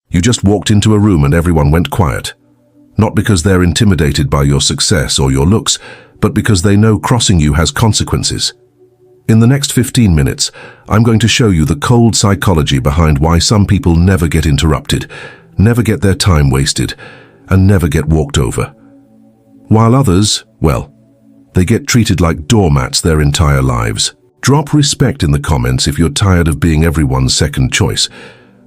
You just walked into a room and everyone went quiet. Not because they're intimidated by your success or your looks, but because they know crossing you has consequences. In the next 15 minutes, I'm going to show you the cold psychology behind why some people never get interrupted, never get their time wasted, and never get walked over. While others, well, they get treated like doormats their entire lives. Drop respect in the comments if you're tired of being everyone's second choice.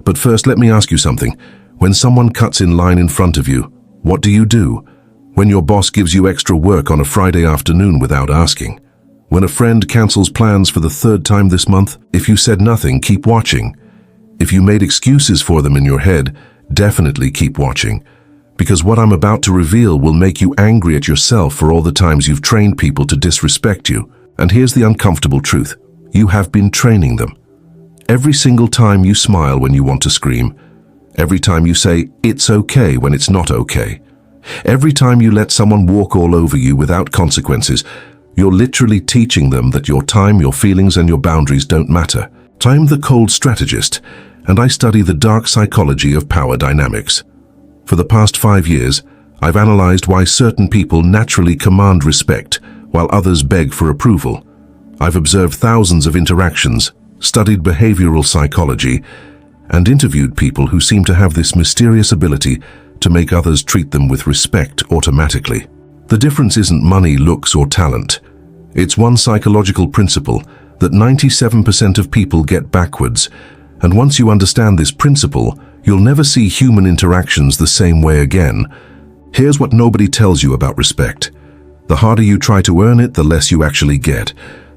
But first, let me ask you something. When someone cuts in line in front of you, what do you do? When your boss gives you extra work on a Friday afternoon without asking? When a friend cancels plans for the third time this month? If you said nothing, keep watching. If you made excuses for them in your head, definitely keep watching. Because what I'm about to reveal will make you angry at yourself for all the times you've trained people to disrespect you. And here's the uncomfortable truth. You have been training them. Every single time you smile when you want to scream. Every time you say, "It's okay," when it's not okay. Every time you let someone walk all over you without consequences, you're literally teaching them that your time, your feelings, and your boundaries don't matter. I'm the cold strategist, and I study the dark psychology of power dynamics. For the past 5 years, I've analyzed why certain people naturally command respect, while others beg for approval. I've observed thousands of interactions, studied behavioral psychology, and interviewed people who seem to have this mysterious ability to make others treat them with respect automatically. The difference isn't money, looks, or talent. It's one psychological principle that 97% of people get backwards, and once you understand this principle, you'll never see human interactions the same way again. Here's what nobody tells you about respect. The harder you try to earn it, the less you actually get.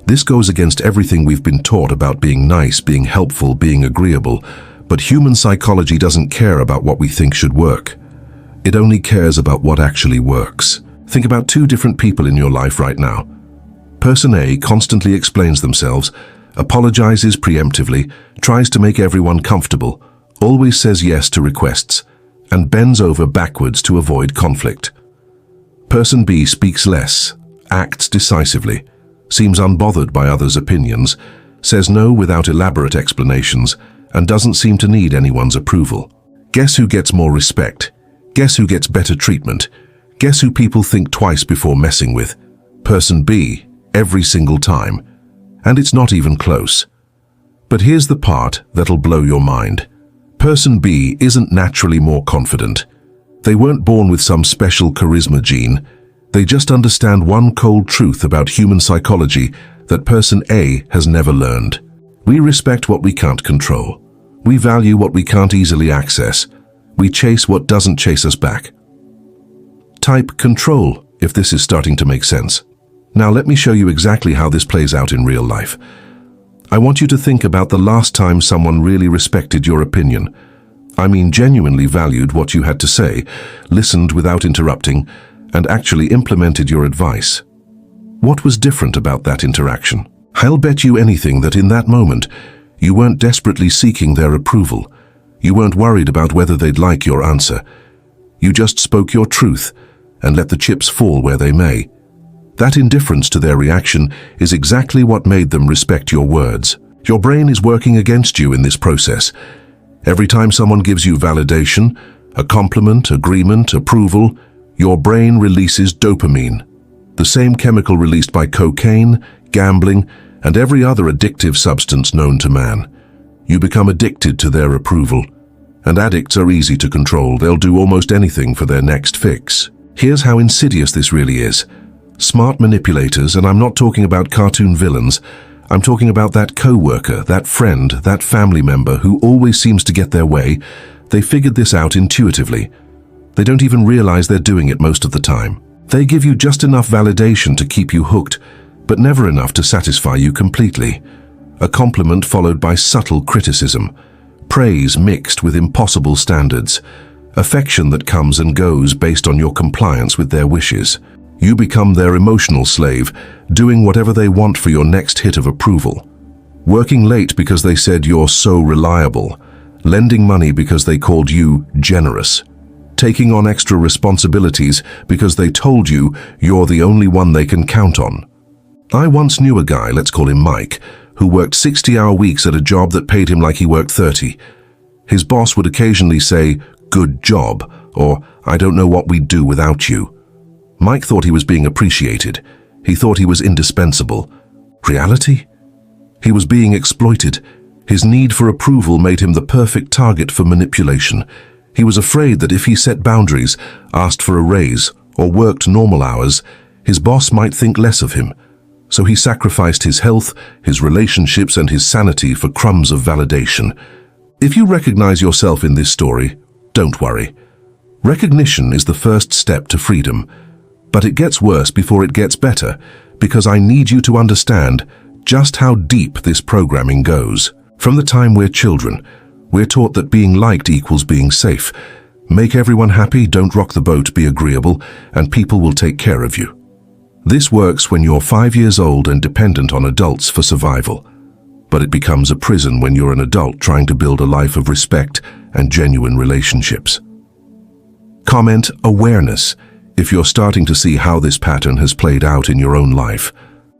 This goes against everything we've been taught about being nice, being helpful, being agreeable. But human psychology doesn't care about what we think should work. It only cares about what actually works. Think about 2 different people in your life right now. Person A constantly explains themselves, apologizes preemptively, tries to make everyone comfortable, always says yes to requests, and bends over backwards to avoid conflict. Person B speaks less, acts decisively, seems unbothered by others' opinions, says no without elaborate explanations, and doesn't seem to need anyone's approval. Guess who gets more respect? Guess who gets better treatment? Guess who people think twice before messing with? Person B, every single time. And it's not even close. But here's the part that'll blow your mind. Person B isn't naturally more confident. They weren't born with some special charisma gene. They just understand one cold truth about human psychology that person A has never learned. We respect what we can't control. We value what we can't easily access. We chase what doesn't chase us back. Type control if this is starting to make sense. Now let me show you exactly how this plays out in real life. I want you to think about the last time someone really respected your opinion. I mean genuinely valued what you had to say, listened without interrupting, and actually implemented your advice. What was different about that interaction? I'll bet you anything that in that moment, you weren't desperately seeking their approval. You weren't worried about whether they'd like your answer. You just spoke your truth and let the chips fall where they may. That indifference to their reaction is exactly what made them respect your words. Your brain is working against you in this process. Every time someone gives you validation, a compliment, agreement, approval, your brain releases dopamine, the same chemical released by cocaine, gambling, and every other addictive substance known to man. You become addicted to their approval. And addicts are easy to control. They'll do almost anything for their next fix. Here's how insidious this really is. Smart manipulators, and I'm not talking about cartoon villains, I'm talking about that coworker, that friend, that family member who always seems to get their way. They figured this out intuitively. They don't even realize they're doing it most of the time. They give you just enough validation to keep you hooked, but never enough to satisfy you completely. A compliment followed by subtle criticism, praise mixed with impossible standards, affection that comes and goes based on your compliance with their wishes. You become their emotional slave, doing whatever they want for your next hit of approval. Working late because they said you're so reliable, lending money because they called you generous, taking on extra responsibilities because they told you you're the only one they can count on. I once knew a guy, let's call him Mike, who worked 60-hour weeks at a job that paid him like he worked 30. His boss would occasionally say, "Good job," or "I don't know what we'd do without you." Mike thought he was being appreciated. He thought he was indispensable. Reality? He was being exploited. His need for approval made him the perfect target for manipulation. He was afraid that if he set boundaries, asked for a raise, or worked normal hours, his boss might think less of him. So he sacrificed his health, his relationships, and his sanity for crumbs of validation. If you recognize yourself in this story, don't worry. Recognition is the first step to freedom. But it gets worse before it gets better, because I need you to understand just how deep this programming goes. From the time we're children, we're taught that being liked equals being safe. Make everyone happy, don't rock the boat, be agreeable, and people will take care of you. This works when you're 5 years old and dependent on adults for survival. But it becomes a prison when you're an adult trying to build a life of respect and genuine relationships. Comment awareness if you're starting to see how this pattern has played out in your own life.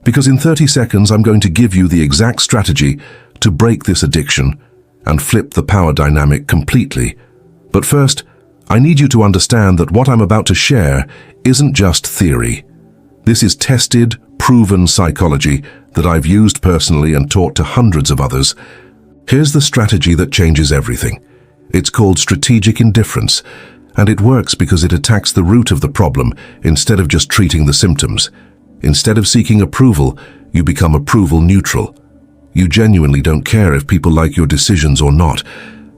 Because in 30 seconds, I'm going to give you the exact strategy to break this addiction and flip the power dynamic completely. But first, I need you to understand that what I'm about to share isn't just theory. This is tested, proven psychology that I've used personally and taught to hundreds of others. Here's the strategy that changes everything. It's called strategic indifference, and it works because it attacks the root of the problem instead of just treating the symptoms. Instead of seeking approval, you become approval neutral. You genuinely don't care if people like your decisions or not.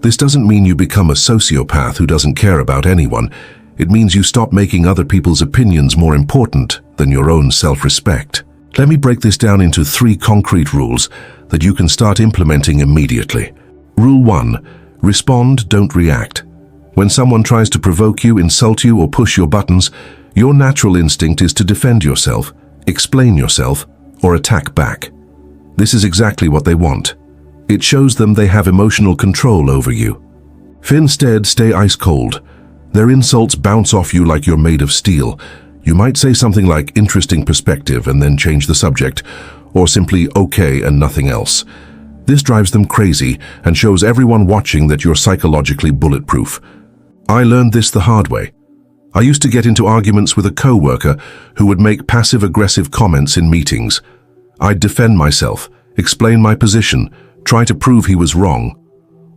This doesn't mean you become a sociopath who doesn't care about anyone. It means you stop making other people's opinions more important than your own self-respect. Let me break this down into 3 concrete rules that you can start implementing immediately. Rule 1. Respond, don't react. When someone tries to provoke you, insult you, or push your buttons, your natural instinct is to defend yourself, explain yourself, or attack back. This is exactly what they want. It shows them they have emotional control over you. Instead, stay ice cold. Their insults bounce off you like you're made of steel. You might say something like "interesting perspective" and then change the subject, or simply "okay" and nothing else. This drives them crazy and shows everyone watching that you're psychologically bulletproof. I learned this the hard way. I used to get into arguments with a coworker who would make passive-aggressive comments in meetings. I'd defend myself, explain my position, try to prove he was wrong.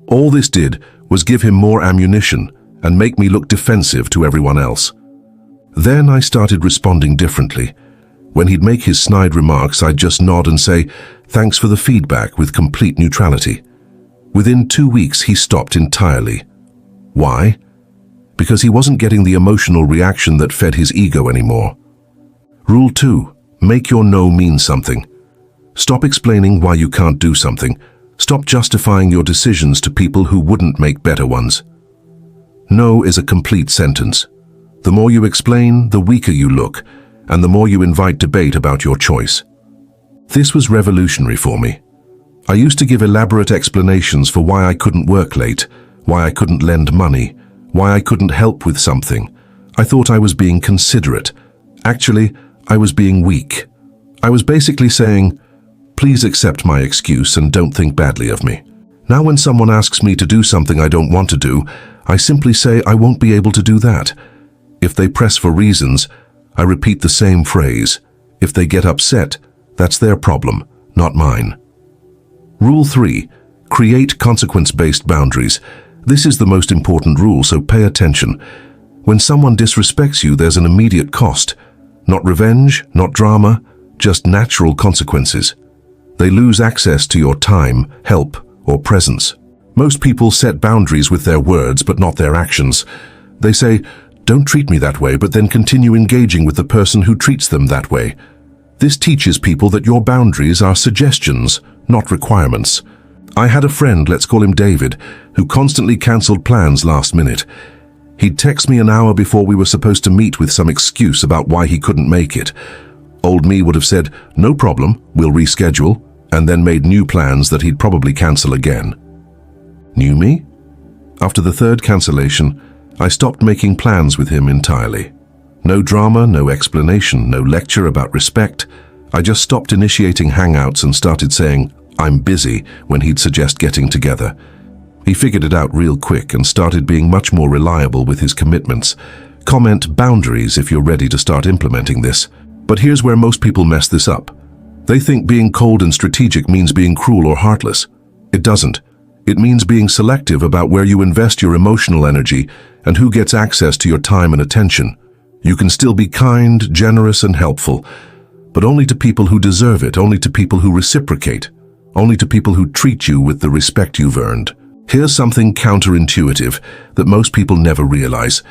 All this did was give him more ammunition and make me look defensive to everyone else. Then I started responding differently. When he'd make his snide remarks, I'd just nod and say, "Thanks for the feedback," with complete neutrality. Within 2 weeks, he stopped entirely. Why? Because he wasn't getting the emotional reaction that fed his ego anymore. Rule 2. Make your no mean something. Stop explaining why you can't do something. Stop justifying your decisions to people who wouldn't make better ones. No is a complete sentence. The more you explain, the weaker you look, and the more you invite debate about your choice. This was revolutionary for me. I used to give elaborate explanations for why I couldn't work late, why I couldn't lend money, why I couldn't help with something. I thought I was being considerate. Actually, I was being weak. I was basically saying, "Please accept my excuse and don't think badly of me." Now when someone asks me to do something I don't want to do, I simply say I won't be able to do that. If they press for reasons, I repeat the same phrase. If they get upset, that's their problem, not mine. Rule 3. Create consequence-based boundaries. This is the most important rule, so pay attention. When someone disrespects you, there's an immediate cost. Not revenge, not drama, just natural consequences. They lose access to your time, help, or presence. Most people set boundaries with their words, but not their actions. They say, "Don't treat me that way," but then continue engaging with the person who treats them that way. This teaches people that your boundaries are suggestions, not requirements. I had a friend, let's call him David, who constantly cancelled plans last minute. He'd text me an hour before we were supposed to meet with some excuse about why he couldn't make it. Old me would have said, "No problem, we'll reschedule," and then made new plans that he'd probably cancel again. New me? After the 3rd cancellation, I stopped making plans with him entirely. No drama, no explanation, no lecture about respect. I just stopped initiating hangouts and started saying, "I'm busy," when he'd suggest getting together. He figured it out real quick and started being much more reliable with his commitments. Comment boundaries if you're ready to start implementing this. But here's where most people mess this up. They think being cold and strategic means being cruel or heartless. It doesn't. It means being selective about where you invest your emotional energy and who gets access to your time and attention. You can still be kind, generous, and helpful, but only to people who deserve it, only to people who reciprocate, only to people who treat you with the respect you've earned. Here's something counterintuitive that most people never realize.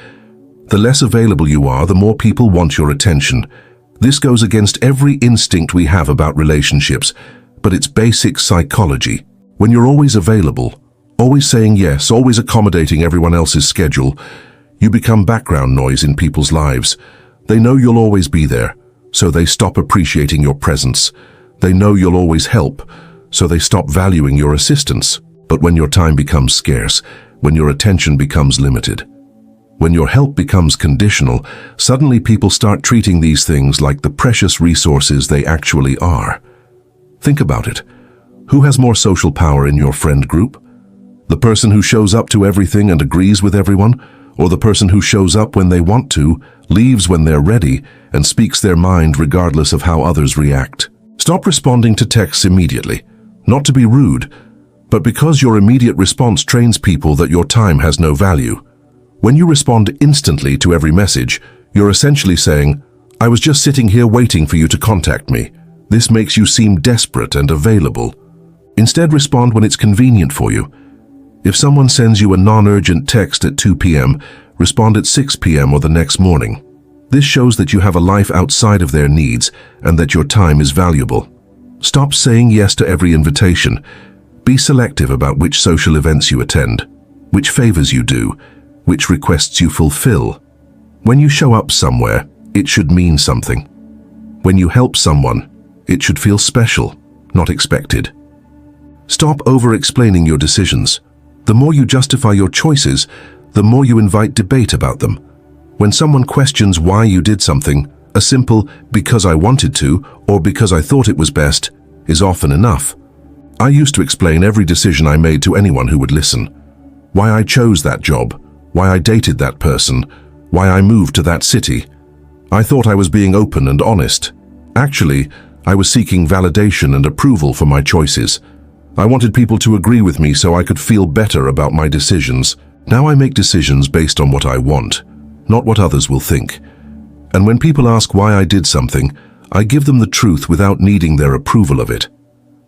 The less available you are, the more people want your attention. This goes against every instinct we have about relationships, but it's basic psychology. When you're always available, always saying yes, always accommodating everyone else's schedule, you become background noise in people's lives. They know you'll always be there, so they stop appreciating your presence. They know you'll always help, so they stop valuing your assistance. But when your time becomes scarce, when your attention becomes limited, when your help becomes conditional, suddenly people start treating these things like the precious resources they actually are. Think about it. Who has more social power in your friend group? The person who shows up to everything and agrees with everyone, or the person who shows up when they want to, leaves when they're ready, and speaks their mind regardless of how others react? Stop responding to texts immediately, not to be rude, but because your immediate response trains people that your time has no value. When you respond instantly to every message, you're essentially saying, "I was just sitting here waiting for you to contact me." This makes you seem desperate and available. Instead, respond when it's convenient for you. If someone sends you a non-urgent text at 2 p.m., respond at 6 p.m. or the next morning. This shows that you have a life outside of their needs and that your time is valuable. Stop saying yes to every invitation. Be selective about which social events you attend, which favors you do, which requests you fulfill. When you show up somewhere, it should mean something. When you help someone, it should feel special, not expected. Stop over-explaining your decisions. The more you justify your choices, the more you invite debate about them. When someone questions why you did something, a simple "because I wanted to" or "because I thought it was best" is often enough. I used to explain every decision I made to anyone who would listen. Why I chose that job, why I dated that person, why I moved to that city. I thought I was being open and honest. Actually, I was seeking validation and approval for my choices. I wanted people to agree with me so I could feel better about my decisions. Now I make decisions based on what I want, not what others will think. And when people ask why I did something, I give them the truth without needing their approval of it.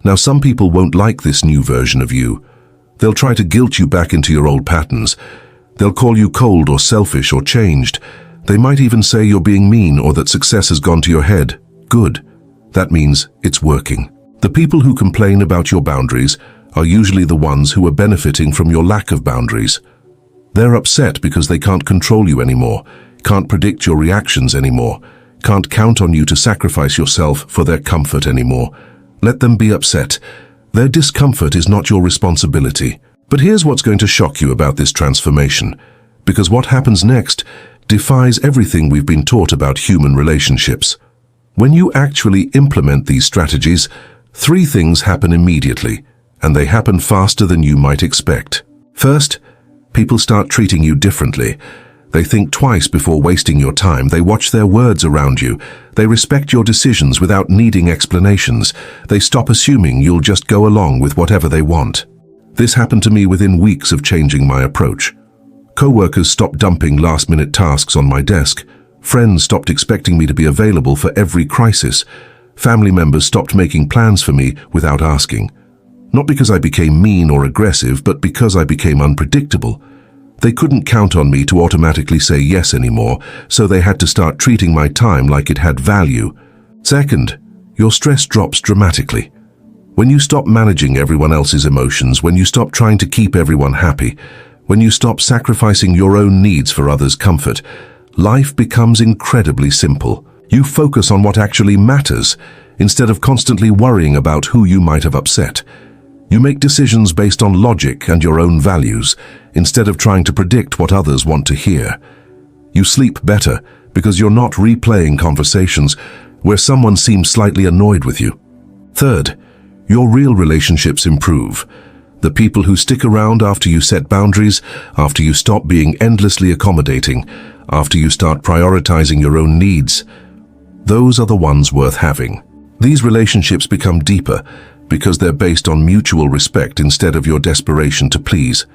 Now some people won't like this new version of you. They'll try to guilt you back into your old patterns. They'll call you cold or selfish or changed. They might even say you're being mean or that success has gone to your head. Good. That means it's working. The people who complain about your boundaries are usually the ones who are benefiting from your lack of boundaries. They're upset because they can't control you anymore, can't predict your reactions anymore, can't count on you to sacrifice yourself for their comfort anymore. Let them be upset. Their discomfort is not your responsibility. But here's what's going to shock you about this transformation, because what happens next defies everything we've been taught about human relationships. When you actually implement these strategies, 3 things happen immediately, and they happen faster than you might expect. First, people start treating you differently. They think twice before wasting your time. They watch their words around you. They respect your decisions without needing explanations. They stop assuming you'll just go along with whatever they want. This happened to me within weeks of changing my approach. Co-workers stopped dumping last-minute tasks on my desk. Friends stopped expecting me to be available for every crisis. Family members stopped making plans for me without asking. Not because I became mean or aggressive, but because I became unpredictable. They couldn't count on me to automatically say yes anymore, so they had to start treating my time like it had value. Second, your stress drops dramatically. When you stop managing everyone else's emotions, when you stop trying to keep everyone happy, when you stop sacrificing your own needs for others' comfort, life becomes incredibly simple. You focus on what actually matters, instead of constantly worrying about who you might have upset. You make decisions based on logic and your own values, instead of trying to predict what others want to hear. You sleep better because you're not replaying conversations where someone seems slightly annoyed with you. Third, your real relationships improve. The people who stick around after you set boundaries, after you stop being endlessly accommodating, after you start prioritizing your own needs, those are the ones worth having. These relationships become deeper because they're based on mutual respect instead of your desperation to please.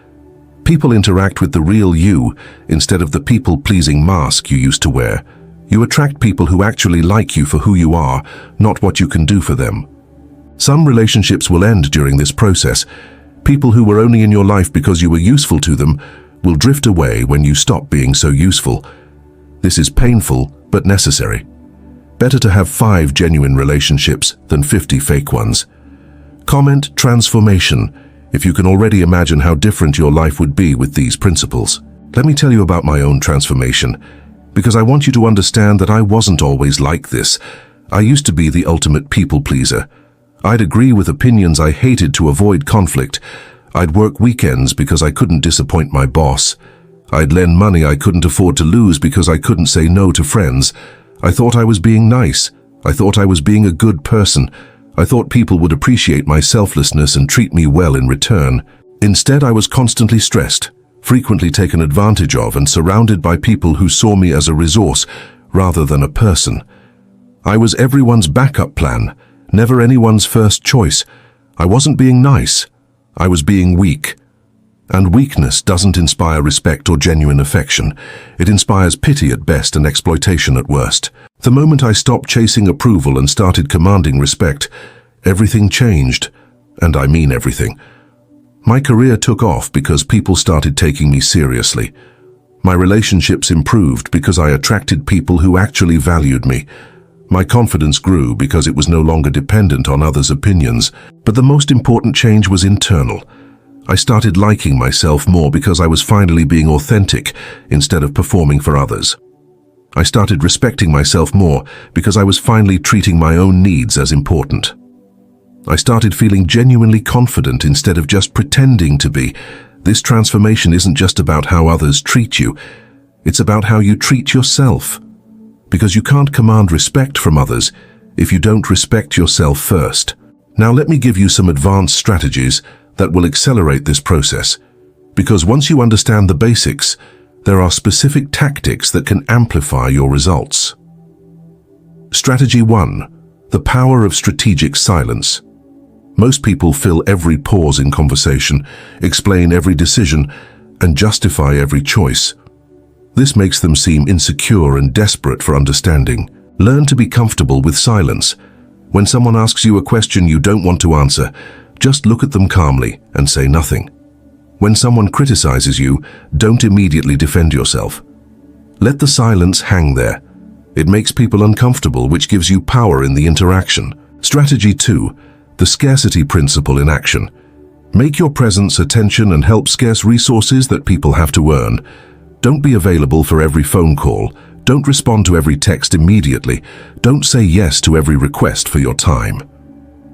People interact with the real you instead of the people-pleasing mask you used to wear. You attract people who actually like you for who you are, not what you can do for them. Some relationships will end during this process. People who were only in your life because you were useful to them will drift away when you stop being so useful. This is painful, but necessary. Better to have 5 genuine relationships than 50 fake ones. Comment transformation if you can already imagine how different your life would be with these principles. Let me tell you about my own transformation, because I want you to understand that I wasn't always like this. I used to be the ultimate people pleaser. I'd agree with opinions I hated to avoid conflict. I'd work weekends because I couldn't disappoint my boss. I'd lend money I couldn't afford to lose because I couldn't say no to friends. I thought I was being nice. I thought I was being a good person. I thought people would appreciate my selflessness and treat me well in return. Instead, I was constantly stressed, frequently taken advantage of, and surrounded by people who saw me as a resource rather than a person. I was everyone's backup plan, never anyone's first choice. I wasn't being nice. I was being weak. And weakness doesn't inspire respect or genuine affection. It inspires pity at best and exploitation at worst. The moment I stopped chasing approval and started commanding respect, everything changed. And I mean everything. My career took off because people started taking me seriously. My relationships improved because I attracted people who actually valued me. My confidence grew because it was no longer dependent on others' opinions. But the most important change was internal. I started liking myself more because I was finally being authentic instead of performing for others. I started respecting myself more because I was finally treating my own needs as important. I started feeling genuinely confident instead of just pretending to be. This transformation isn't just about how others treat you. It's about how you treat yourself. Because you can't command respect from others if you don't respect yourself first. Now let me give you some advanced strategies that will accelerate this process. Because once you understand the basics, there are specific tactics that can amplify your results. Strategy 1. The power of strategic silence. Most people fill every pause in conversation, explain every decision, and justify every choice. This makes them seem insecure and desperate for understanding. Learn to be comfortable with silence. When someone asks you a question you don't want to answer, just look at them calmly and say nothing. When someone criticizes you, don't immediately defend yourself. Let the silence hang there. It makes people uncomfortable, which gives you power in the interaction. Strategy 2. The scarcity principle in action. Make your presence, attention, and help scarce resources that people have to earn. Don't be available for every phone call. Don't respond to every text immediately. Don't say yes to every request for your time.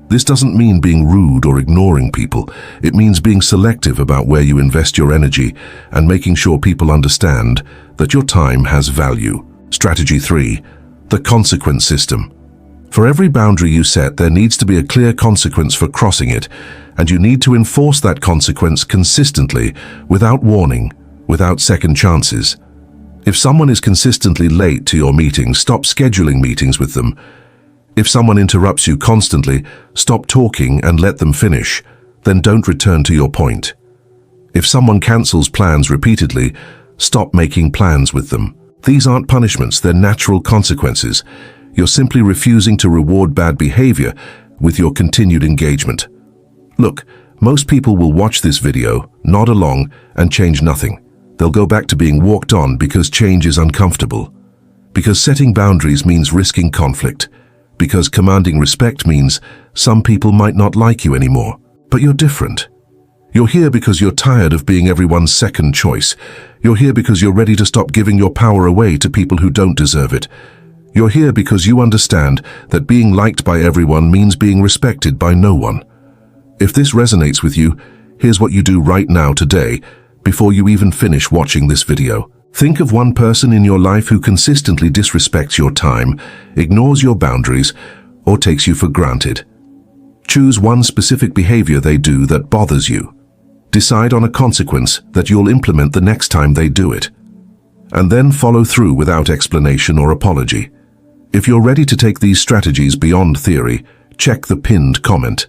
This doesn't mean being rude or ignoring people. It means being selective about where you invest your energy and making sure people understand that your time has value. Strategy 3. The consequence system. For every boundary you set, there needs to be a clear consequence for crossing it, and you need to enforce that consequence consistently, without warning, without second chances. If someone is consistently late to your meetings, stop scheduling meetings with them. If someone interrupts you constantly, stop talking and let them finish, then don't return to your point. If someone cancels plans repeatedly, stop making plans with them. These aren't punishments, they're natural consequences. You're simply refusing to reward bad behavior with your continued engagement. Look, most people will watch this video, nod along, and change nothing. They'll go back to being walked on because change is uncomfortable. Because setting boundaries means risking conflict. Because commanding respect means some people might not like you anymore. But you're different. You're here because you're tired of being everyone's second choice. You're here because you're ready to stop giving your power away to people who don't deserve it. You're here because you understand that being liked by everyone means being respected by no one. If this resonates with you, here's what you do right now today, before you even finish watching this video. Think of one person in your life who consistently disrespects your time, ignores your boundaries, or takes you for granted. Choose one specific behavior they do that bothers you. Decide on a consequence that you'll implement the next time they do it. And then follow through without explanation or apology. If you're ready to take these strategies beyond theory, check the pinned comment.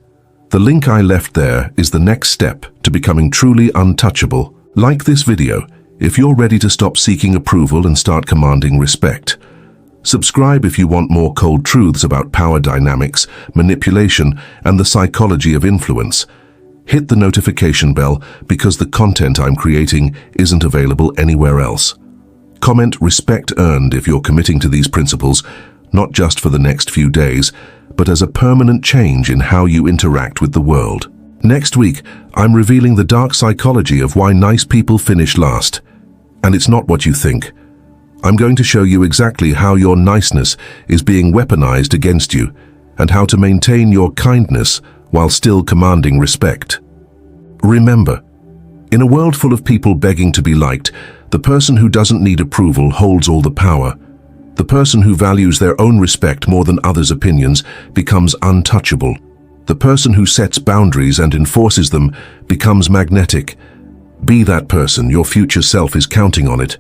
The link I left there is the next step to becoming truly untouchable. Like this video if you're ready to stop seeking approval and start commanding respect. Subscribe if you want more cold truths about power dynamics, manipulation, and the psychology of influence. Hit the notification bell because the content I'm creating isn't available anywhere else. Comment respect earned if you're committing to these principles, not just for the next few days, but as a permanent change in how you interact with the world. Next week, I'm revealing the dark psychology of why nice people finish last. And it's not what you think. I'm going to show you exactly how your niceness is being weaponized against you and how to maintain your kindness while still commanding respect. Remember, in a world full of people begging to be liked, the person who doesn't need approval holds all the power. The person who values their own respect more than others' opinions becomes untouchable. The person who sets boundaries and enforces them becomes magnetic. Be that person, your future self is counting on it.